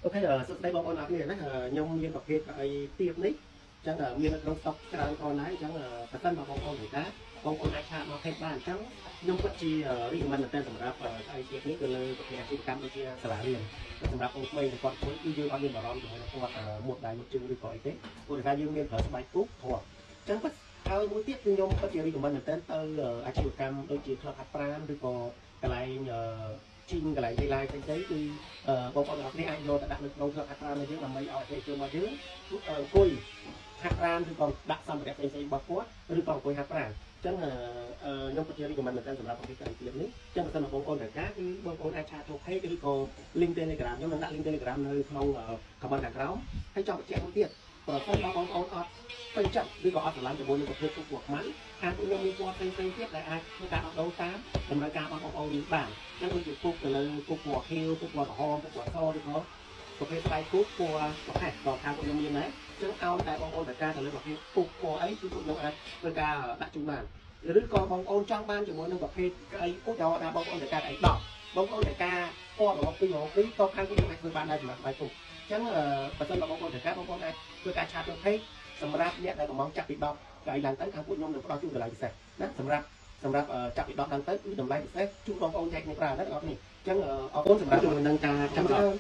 អូខេសួស្តីបងប្អូនអរគ្នាណាខ្ញុំមានប្រភេទអីទៀតនេះអញ្ចឹងមាននៅក្នុងស្តុកច្រើនកន្លែងអញ្ចឹងបើសិនបងប្អូនត្រូវការបងប្អូនអាចឆាតមកភេទបានអញ្ចឹងខ្ញុំពិតជារីកមិនមែនតែសម្រាប់អីទៀតនេះគឺលើប្រភេទអាជីវកម្មដូចជាសាលារៀនសម្រាប់បងប្អូនគាត់ធ្វើគឺយើងអត់មានបារម្ភជាមួយនឹងគាត់មុតដៃមុតជើងឬក៏អីទេព្រោះតែយើងមានប្រើស្បែកគូធំអញ្ចឹងពិតហើយមួយទៀតគឺខ្ញុំពិតជារីកមិនមែនតែទៅអាជីវកម្មដូចជាក្លឹបហាត់ប្រាណឬក៏កន្លែងជីងកន្លែងទីឡាយផ្សេងៗគឺបងប្អូនទាំងអស់គ្នាអាចយកទៅដាក់នៅក្នុងក្លឹបហាត់ប្រាណរបស់យើងដើម្បីឲ្យអតិថិជនរបស់យើងអង្គុយហាត់ប្រាណឬក៏ដាក់សម្ភារៈផ្សេងៗរបស់គាត់ឬក៏អង្គុយហាត់ប្រាណអញ្ចឹងខ្ញុំពិតជារីកមិនមែនតែសម្រាប់ប្រភេទទីនេះអញ្ចឹងបើសិនបងប្អូនត្រូវការគឺបងប្អូនអាចឆាតចូល page ឬក៏ link Telegram ខ្ញុំនឹងដាក់ link Telegram នៅក្នុង comment ខាងក្រោមហើយចង់បញ្ជាក់មួយទៀតប្រសិនបើបងប្អូនអត់ពេញចិត្តឬក៏អត់ស្រឡាញ់ជាមួយនឹងប្រភេទពូជពណ៌ខ្មៅអាចខ្ញុំមានពណ៌ផ្សេងៗទៀតដែលអាចធ្វើការដោះដូរតាមតម្រូវការរបស់បងប្អូនយើងបានអញ្ចឹងដូចជាពូជទៅលើពូជពណ៌ខៀវពូជពណ៌ក្រហមពូជពណ៌សឬក៏ប្រភេទស្បែកគោពណ៌ប្រហែសដល់ខាងខ្ញុំមានដែរអញ្ចឹងឲ្យតែបងប្អូនត្រូវការទៅលើប្រភេទពូជពណ៌អីគឺខ្ញុំអាចធ្វើការដាក់ជូនបានឬក៏បងប្អូនចង់បានជាមួយនឹងប្រភេទក្អីឧទាហរណ៍ថាបងប្អូនត្រូវការក្អី10បងប្អូនត្រូវការពណ៌របស់2ក៏ខាងខ្ញុំអាចធ្វើបានដែរសម្រាប់ស្បែកគោអញ្ចឹងបើសិនបងប្អូនត្រូវការបងប្អូនអាចធ្វើការឆាតទៅពេកសម្រាប់អ្នកដែលកំពុងចាប់ពី10កៅឡើងទៅខាងពួកខ្ញុំនឹងផ្ដល់ជូនតម្លៃពិសេសណាសម្រាប់ចាប់ពី10ឡើងទៅគឺតម្លៃពិសេសជូនបងប្អូនចែកគ្នាប្រើណាបងប្អូនអញ្ចឹងអរគុណសម្រាប់ជាមួយនឹងការចាប់ដើម